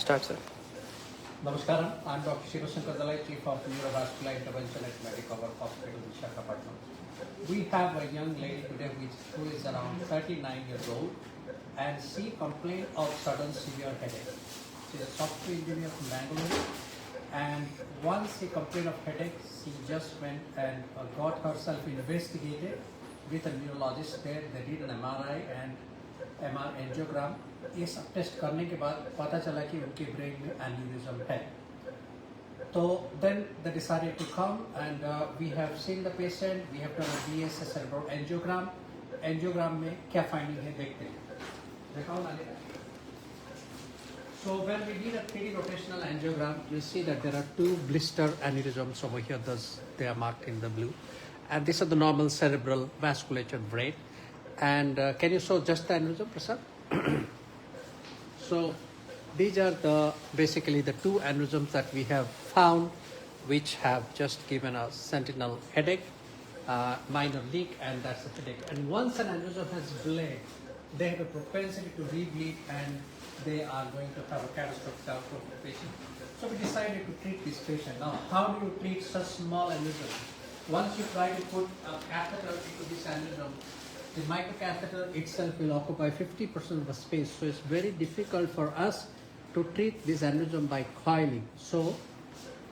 Start, sir. Namaskaram, I am Dr. Shivashankar Dalai, Chief of Neurovascular Intervention at Medicover Hospital, Visakhapatnam. We have a young lady today who is around 39 years old, and she complained of sudden severe headache. She is a software engineer from Bangalore, and once she complained of headache, she just went and got herself investigated with a neurologist there. They did an MRI and MR angiogram. ये सब test करने के बाद पता चला कि उनके brain में एन्यूरिज्म है. तो then they decided to come and we have seen the patient. We have done a BSS cerebral angiogram. Angiogram में क्या finding है देखते हैं. दिखाओ ना लेना. So when we did a 3D rotational angiogram, you see that there are two blister aneurysms over here. They are marked in the blue, and these are the normal cerebral vasculature brain. And can you show just the aneurysm, Prasad? So these are basically the two aneurysms that we have found, which have just given a sentinel headache, minor leak, and that's the headache. And once an aneurysm has bled, they have a propensity to rebleed, and they are going to have a catastrophic outcome for the patient. So we decided to treat this patient. Now, how do you treat such small aneurysm? Once you try to put a catheter into this aneurysm, the microcatheter itself will occupy 50% of the space, so it's very difficult for us to treat this aneurysm by coiling. So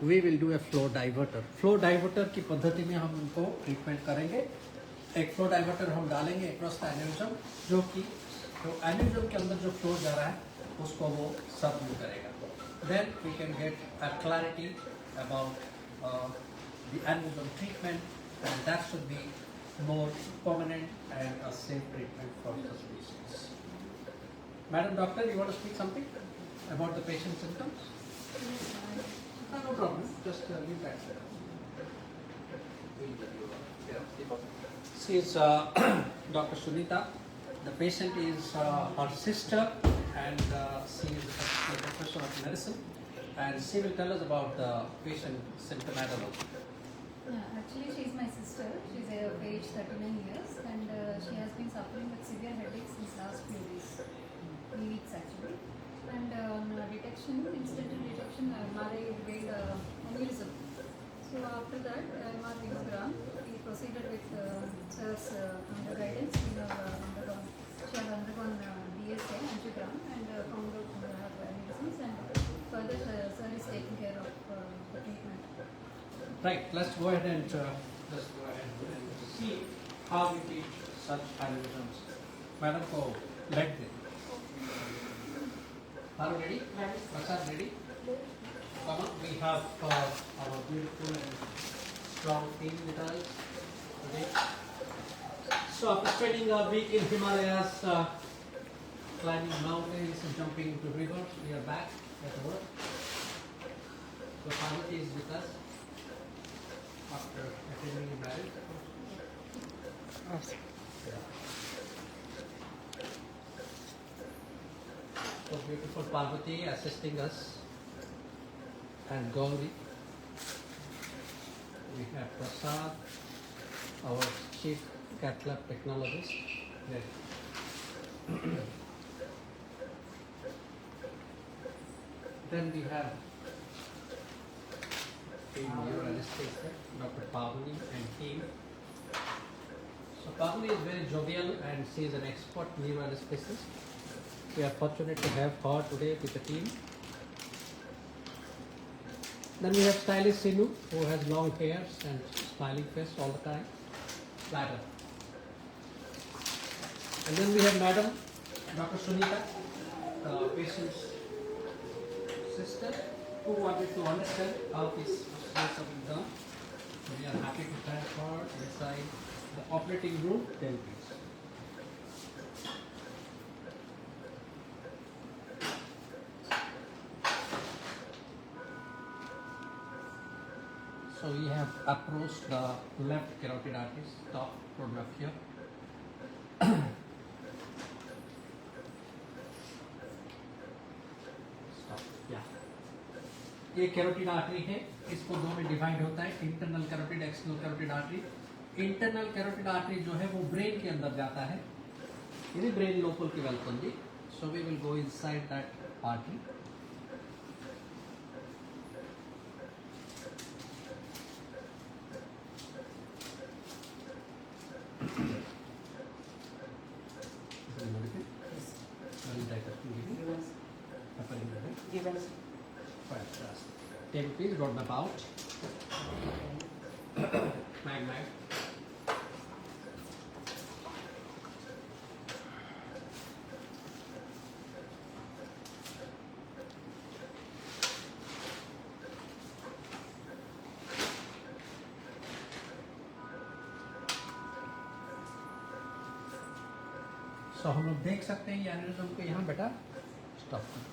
we will do a flow diverter. Flow diverter की पद्धति में हम उनको treatment करेंगे. एक flow diverter हम डालेंगे across the aneurysm, जो कि जो aneurysm के अंदर जो फ्लो जा रहा है उसको वो सबड्यू करेगा. Then we can get a clarity about the aneurysm treatment, and that should be more permanent and a safe treatment for such patients. Madam Doctor, you want to speak something about the patient's symptoms? No problem, just leave that. She is Dr. Sunita. The patient is her sister, and she is a professor of medicine, and she will tell us about the patient symptomatology. Yeah, actually she is my sister. She's of age 39 years, and she has been suffering with severe headaches since last few days, 3 weeks actually. And on incidental detection, MRI revealed aneurysm. So after that, MR angiogram, we proceeded with sir's under guidance. She has undergone DSA angiogram and found out her aneurysms, and further sir is taking care of the treatment. Right, let's go ahead and see how we treat such aneurysms. Madam, go let them. Are you ready? Prasad, ready? Come on, we have our beautiful and strong team with us today. So after spending a week in Himalayas, climbing mountains and jumping into rivers, we are back at work. So Parvati is with us after attending the marriage. Awesome. So beautiful Parvati assisting us, and Gauri. We have Prasad, our chief cath lab technologist. There. Then we have neuro-anesthesia, Dr. Pavani and team. So Pavani is very jovial, and she is an expert neuro-anesthetist. We are fortunate to have her today with the team. Then we have stylist Sinu, who has long hairs and smiling face all the time. Flatter. And then we have Madam Dr. Sunita, the patient's sister, who wanted to understand how this process has been done. So we are happy to have her inside the operating room. Then please. So we have approached the left carotid artery, top from left here. Stop. Yeah. ये carotid artery है, इसको दो में divide होता है, internal carotid, external carotid artery. Internal carotid artery जो है वो ब्रेन के अंदर जाता है. ఇది బ్రెయిన్ లోపలికి వెళ్తుంది. So we will go inside that artery. given. Fantastic. Table please, roll about. Mag. So हम लोग देख सकते हैं ये एनिज्म को यहाँ बेटा स्टॉप कर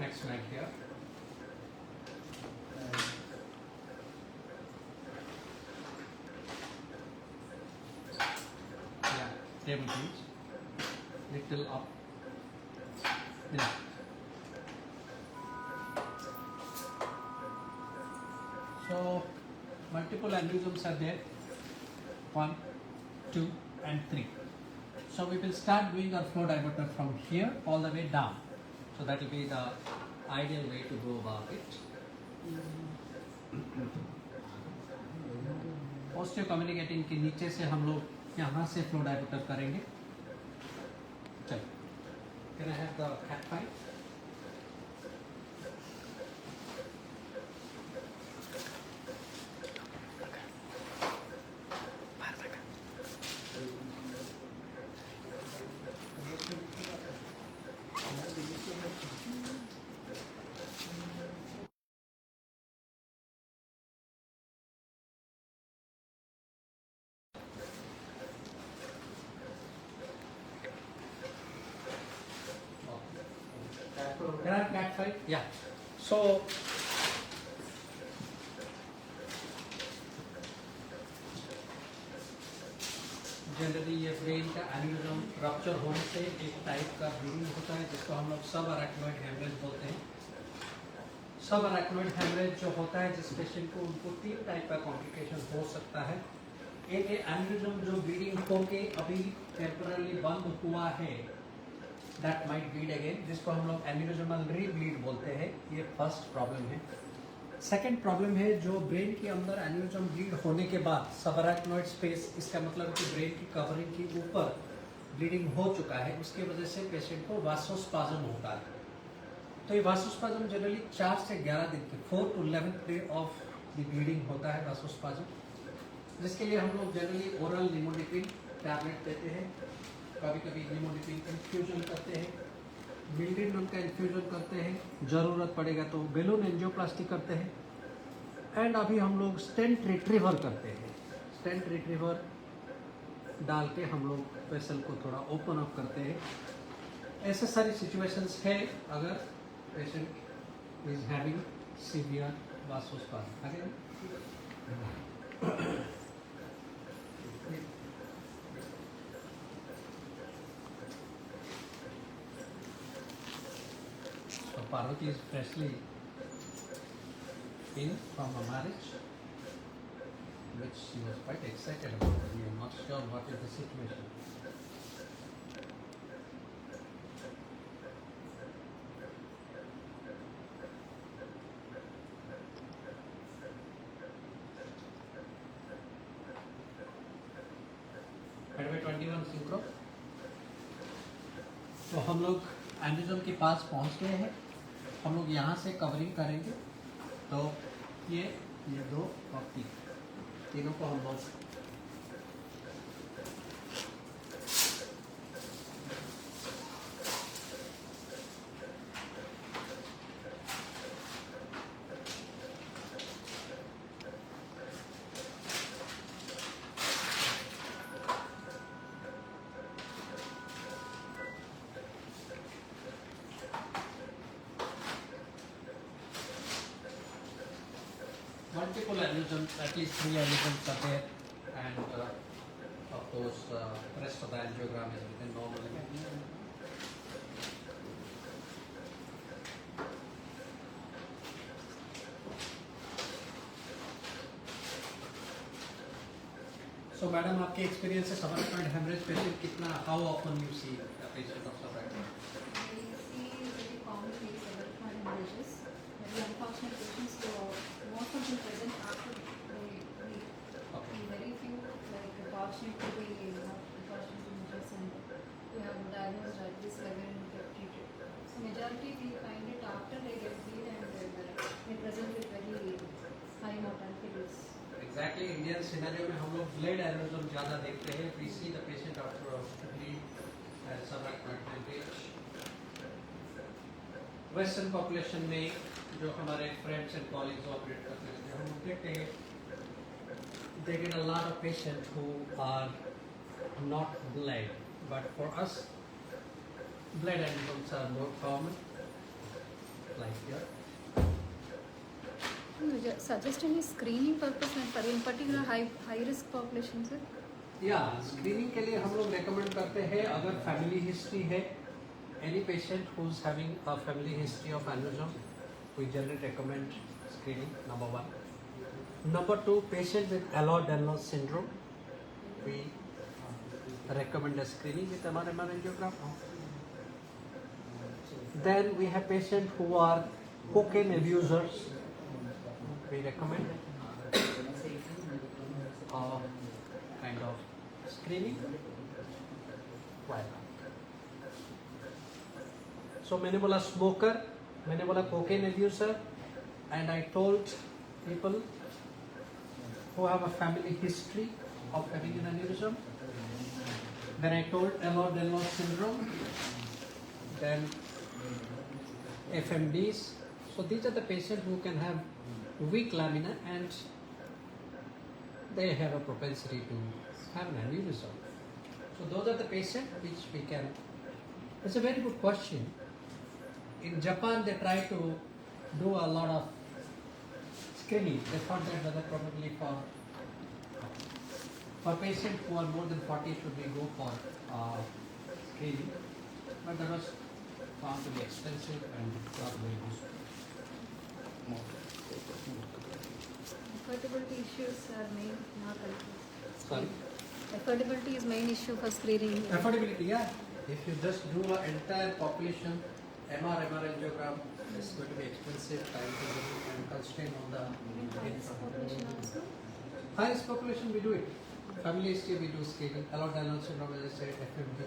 next mag here. Yeah, table please. Little up. Enough. So multiple aneurysms are there. 1, 2, and 3. So we will start doing our flow diverter from here all the way down. So that will be the ideal way to go about it. Posterior communicating के नीचे से हम लोग यहाँ से flow diverter करेंगे. चलो. Can I have the cat fight? Can I have cat fight? Yeah. So generally ये ब्रेन का एन्यूरिज्म रप्चर होने से एक टाइप का ब्लीडिंग होता है जिसको हम लोग सब अरेक्नोइड हेमरेज बोलते हैं. सब अरेक्नोइड हेमरेज जो होता है जिस पेशेंट को उनको 3 टाइप का कॉम्प्लिकेशन हो सकता है. एक एन्यूरिज्म जो ब्लीडिंग होके अभी टेम्पररी बंद हुआ है दैट माइट ब्लीड अगेन जिसको हम लोग एन्यूरिज्मल रीब्लीड बोलते हैं. ये फर्स्ट प्रॉब्लम है. सेकेंड प्रॉब्लम है जो ब्रेन के अंदर एन्यूरिज्म ब्लीड होने के बाद सबअरेक्नोइड स्पेस, इसका मतलब कि ब्रेन की कवरिंग के ऊपर ब्लीडिंग हो चुका है, उसके वजह से पेशेंट को वासोस्पाज्म होता है. तो ये वासोस्पाज्म जनरली 4 से 11 दिन के 4 to 11th day of the bleeding होता है वासोस्पाज्म, जिसके लिए हम लोग जनरली ओरल निमोनिपिन टैबलेट देते हैं. कभी कभी निमोनिपिन इन्फ्यूजन करते हैं, मिल्ड्रिनम का इन्फ्यूजन करते हैं, ज़रूरत पड़ेगा तो बेलून एंजियोप्लास्टी करते हैं. एंड अभी हम लोग स्टेंट रिट्रीवर करते हैं. स्टेंट रिट्रीवर डाल के हम लोग वेसल को थोड़ा ओपन अप करते हैं. ऐसे सारी सिचुएशंस है अगर पेशेंट इज हैविंग सीवियर वासोस्पाज्म. आगे Parvati is freshly in from a marriage, which she was quite excited about. We are not sure what is the situation. Headway 21 synchro. तो हम लोग एन्यूरिज्म के पास पहुंच गए हैं. हम लोग यहाँ से कवरिंग करेंगे. तो ये 2 और 3 तीनों को हम लोग multiple aneurysms, at least 3 aneurysms are there, and of course rest of the angiogram is within normal limit. So madam, आपके एक्सपीरियंस से सबअरेक्नोइड हेमरेज पेशेंट कितना, how often you see the patient of subarachnoid? We see very common case of hemorrhages. Very unfortunate patients. So most of them present after we need to be precautionary measures, and we have diagnosed at this level and get treated. So majority we find it after they get healed, and they present with very high mortality rates. Exactly, Indian scenario में हम लोग blade aneurysm ज़्यादा देखते हैं. We see the patient after a bleed and some hemorrhage. Western population में जो हमारे friends and colleagues operate करते हैं, हम लोग देखते हैं they get a lot of patients who are not bled, but for us, blood aneurysms are more common, like here. Suggest any screening purpose and for in particular high risk population, sir? Yeah, screening के लिए हम लोग recommend करते हैं अगर family history है, any patient who's having a family history of aneurysm, we generally recommend screening, number one. Number two, patient with Ehlers-Danlos syndrome, we recommend a screening with MR angiogram. Then we have patients who are cocaine abusers, we recommend kind of screening. Why not? So मैंने बोला smoker, मैंने बोला cocaine abuser, and I told people who have a family history of having an aneurysm. Then I told Ehlers-Danlos syndrome, then FMDs. So these are the patients who can have weak lamina and they have a propensity to have an aneurysm. So those are the patients which we can. It's a very good question. In Japan, they try to do a lot of screening. They thought that whether probably for patients who are more than 40 should we go for screening, but that was found to be expensive and not very useful. Affordability issues are main, not helpful. Sorry? Affordability is main issue for screening. Affordability, yeah. If you just do an entire population MR angiogram, it's going to be expensive, time consuming, and constraint on the Population also. high risk population. We do it. Family history we do screening. Ehlers-Danlos syndrome, as I said, FMD,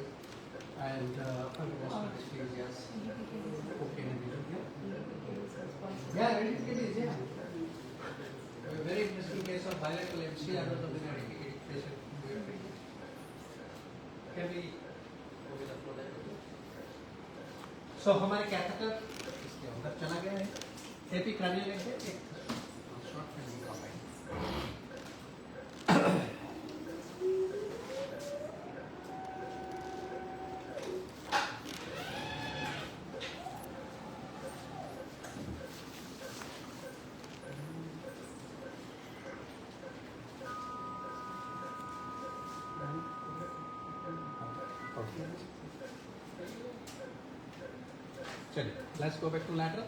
and cardiovascular dysplasias. Okay, yeah, hereditary is yeah. A very interesting case of bilateral MCR of the hereditary patient. Can we go with the flow diagram? So हमारे catheter इसके अंदर चला गया है. AP cranial है एक short में निकाल पाएंगे. चलिए, let's go back to lateral.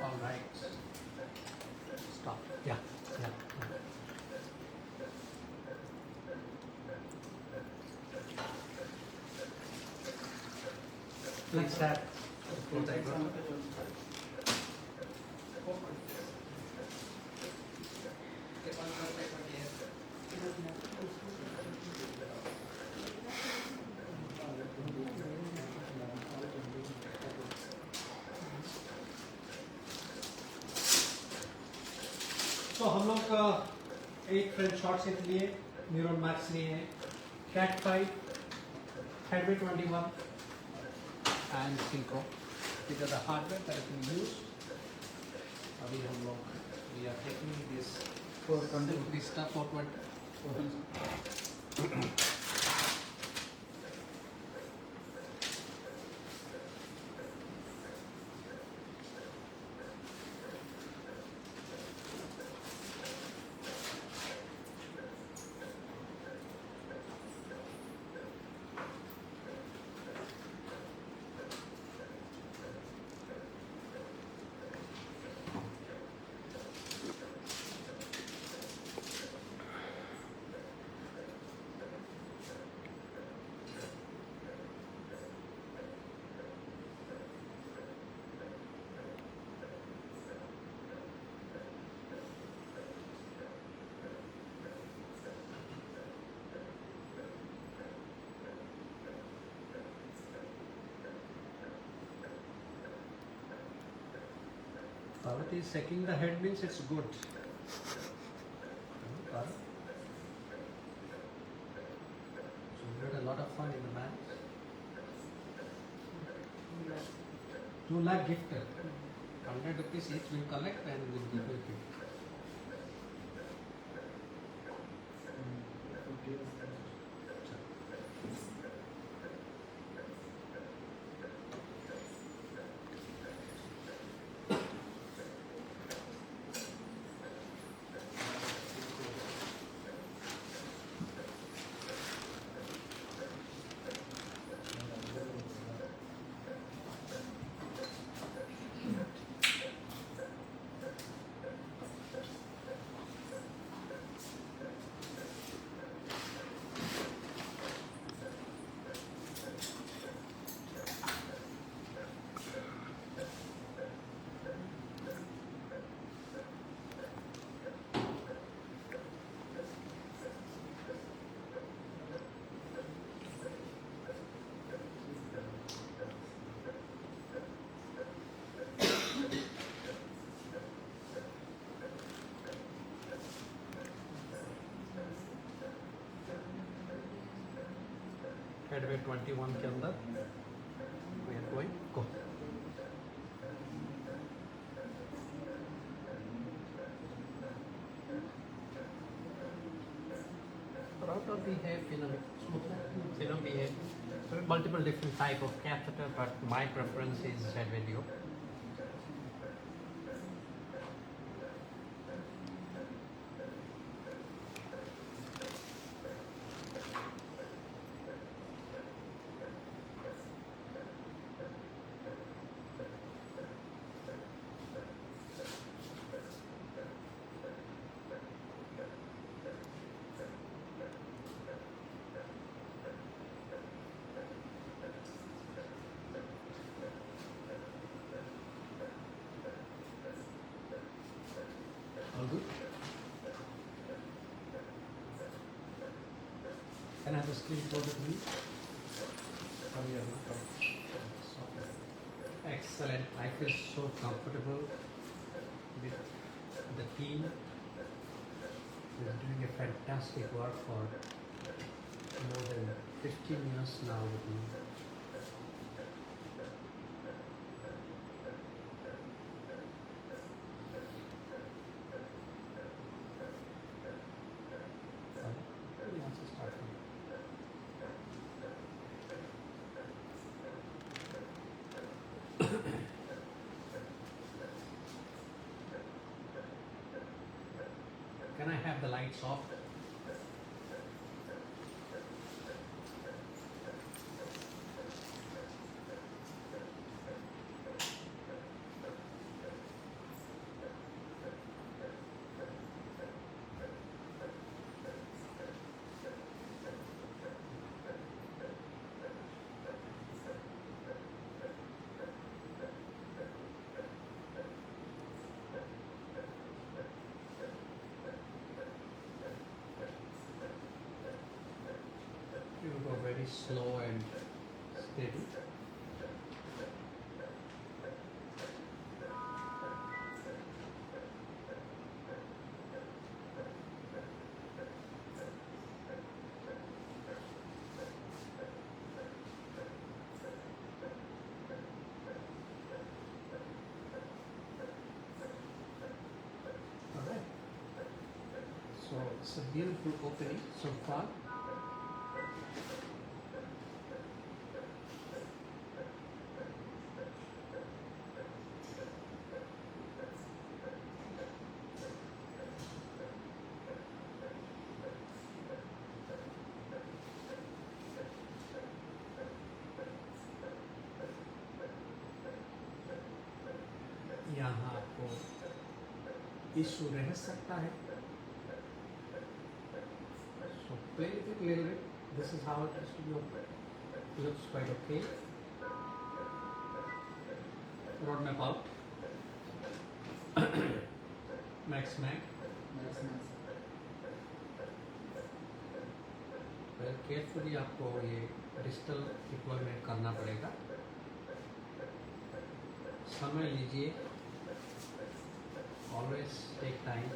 All right. Stop. Yeah. Let's start. तो हम लोग एक फ्रेंच शॉट से लिए न्यूरॉन मार्क्स लिए हैं CAT5, Headway 21 and Synchro. These are the hardware that has been used. अभी हम लोग we are taking this 420 Vista 420. Parvati is shaking the head means it's good. Parvati. So you had a lot of fun in the match. 2 lakh gifted. 100 rupees each will collect and will give you a gift. Headway 21 के अंदर we are going go. Router we have we have multiple different type of catheter, but my preference is headway Leo. All good? Can I have a screen for the please? Excellent. I feel so comfortable with the team. We are doing a fantastic work for more than 15 years now with me. Who wants to start from? Can I have the lights off? You go very slow and steady. Alright. So it's a beautiful opening so far. यहाँ आपको issue रह सकता है. So play with it a little bit. This is how it has to be open. Looks quite okay. Roadmap out. Max Mag. Well, carefully आपको ये digital deployment करना पड़ेगा. समय लीजिए. always take time.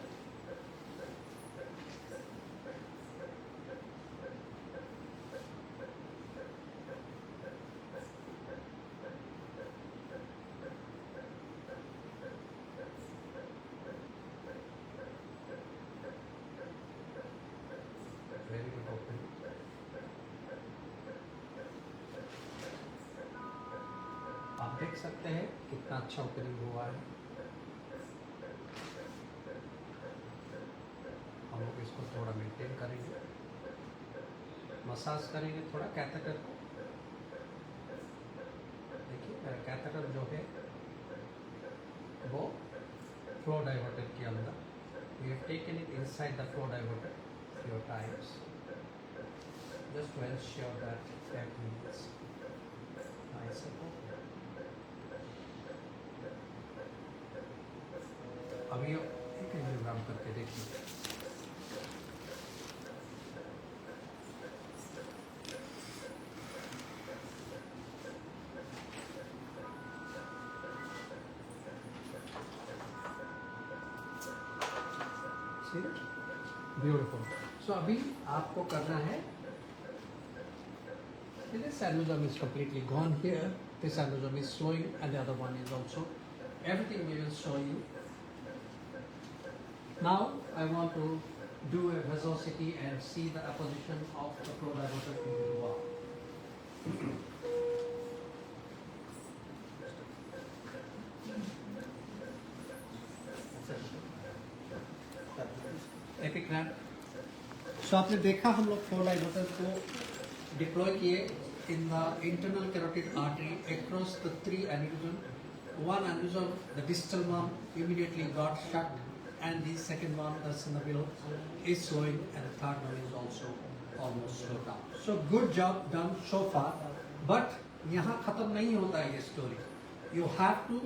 Very good opening. आप देख सकते हैं कितना अच्छा ओपनिंग हुआ है. हम लोग इसको थोड़ा मेंटेन करेंगे, मसाज करेंगे थोड़ा कैथेटर को. देखिए मेरा कैथेटर जो है वो फ्लो डाइवर्टर के अंदर. We have taken it inside the flow diverter few times just to ensure that everything is nice and open. अभी एक एंजियोग्राम करके देखिए. ब्यूटीफुल. सो अभी आपको करना है, this aneurysm is completely gone here. This aneurysm is slowing and the other one is also. Everything we will show you. Now I want to do a viscosity and see the apposition of the flow diverter into the wall. एपिक्रैन. सो आपने देखा हम लोग flow diverter को deploy किए in the internal carotid artery across the 3 aneurysm. One aneurysm, the distal one, immediately got shut, and the second one, that's in the middle, is slowing, and the third one is also almost slowed down. So good job done so far, but यहाँ खत्म नहीं होता है ये story. You have to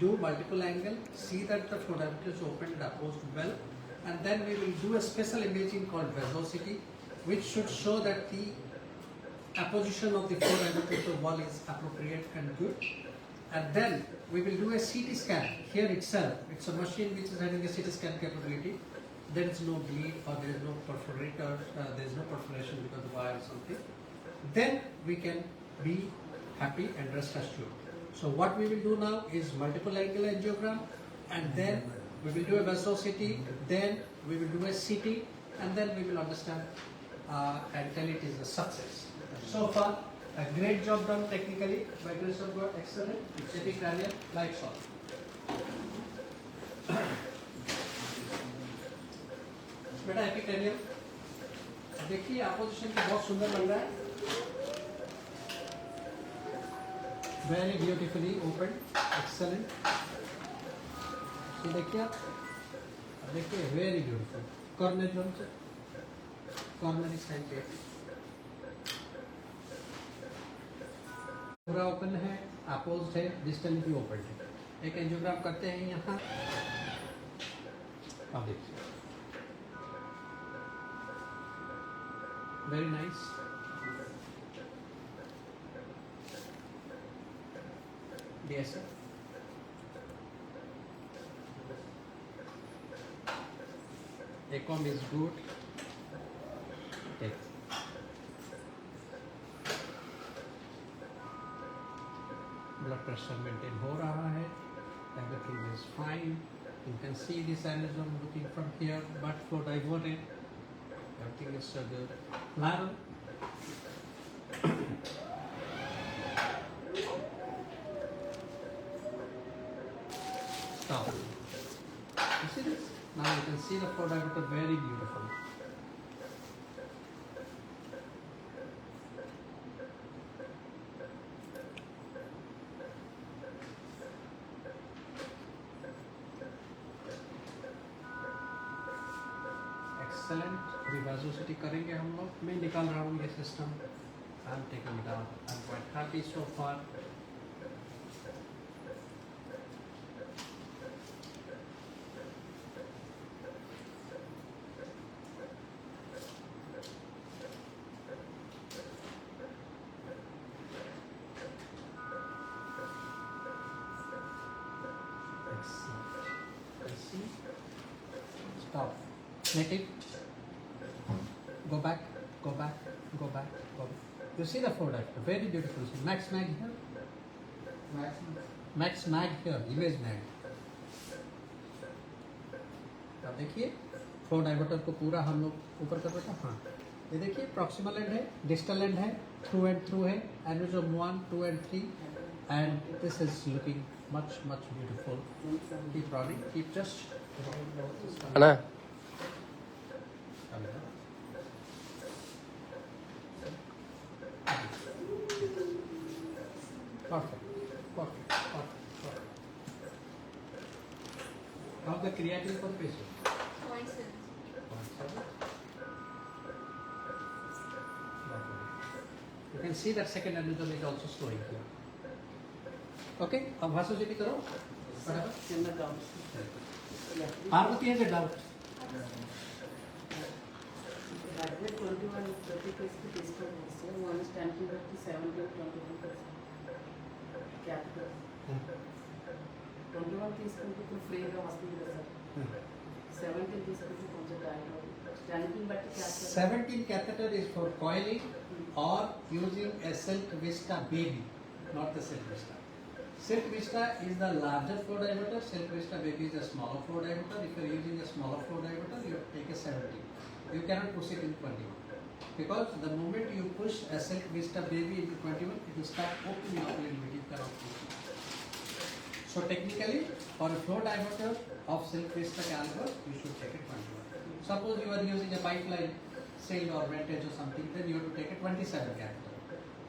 do multiple angle, see that the flow diverter is opened, apposed well, and then we will do a special imaging called viscosity, which should show that the apposition of the flow diverter wall is appropriate and good. And then we will do a CT scan here itself. It's a machine which is having a CT scan capability. There is no bleed or there is no perforator, there is no perforation because of the wire or something. Then we can be happy and rest assured. So what we will do now is multiple angle angiogram, and then we will do a viscosity, then we will do a CT, and then we will understand and tell it is a success. So far, a great job done technically by grace of God. Excellent. Epicranial, lights on. बेटा एपिक्रेनियल देखिए, opposition की बहुत सुंदर लग रहा है. Very beautifully opened. Excellent. ये देखिए आप, देखिए very beautiful. Corner जोन से corner is hand पे पूरा ओपन है, अपोज्ड है, डिस्टल भी ओपन है. एक एंजियोग्राम करते हैं यहाँ. आप देखिए, very nice. DSF. Ecom is good. Take. Blood pressure maintain हो रहा है. Everything is fine. You can see this aneurysm looking from here, but flow diverted. Everything is so good. Lateral. Stop. You see this? Now you can see the flow diverter very beautiful. Excellent. अभी viscosity करेंगे हम लोग. मैं निकाल रहा हूँ ये system. I'm taking it out. I'm quite happy so far. Excellent. See? Stop. Make it. Go back, go back, go back, go back. You see the flow diameter, very beautiful. So max mag here. Max mag here, image mag. अब देखिए flow diverter को पूरा हम लोग ऊपर कर बेटा हाँ ये देखिए प्रॉक्सिमल एंड है डिस्टल एंड है थ्रू है aneurysm 1 2 and 3 and this is looking much beautiful. Keep running, keep just Anna. Perfect. How the creatinine for the patient? 0.7. You can see that second aneurysm is also slowing here. Okay, अब भाषाजीनी करो Parvati has a doubt. Graduate 21 30 case की distal है sir one is 10 to 70 21%. Capital 21 తీసుకుంటే ఇప్పుడు ఫ్రీగా వస్తుంది కదా sir 17 తీసుకుంటే కొంచెం టైం స్టాండింగ్ బట్టి capital 17 catheter is for coiling or using a Silk Vista baby, not the Silk Vista. Silk Vista is the larger flow diameter, Silk Vista baby is a smaller flow diameter. If you are using a smaller flow diameter, you take a 17. You cannot push it in 21. Because the moment you push a Silk Vista baby into 21, it will start opening up a little bit, you cannot push it. So technically, for a flow diameter of Silk Vista caliber, you should take it 21. Suppose you are using a pipeline sail or vintage or something, then you have to take a 27 catheter.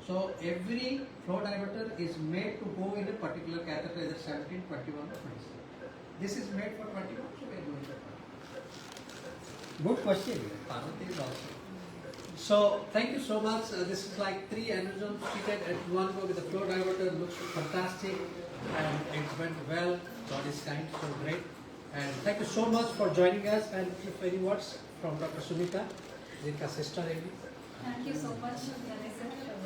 So every flow diameter is made to go in a particular catheter, either 17, 21 or 27. This is made for 21, so we are going for 21. Good question. Parvati is also. So thank you so much. This is like 3 aneurysms treated at one go with the flow diverter. Looks fantastic and it went well. God is kind, so great. And thank you so much for joining us. And if any words from Dr. Sumita, Jinka sister Amy. Thank you so much, Ganesh sir, for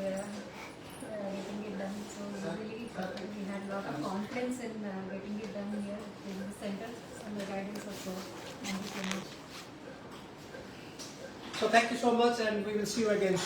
getting it done. So really, we had a lot of confidence in getting it done here in the center and the guidance also. Thank you so much. So thank you so much, and we will see you again.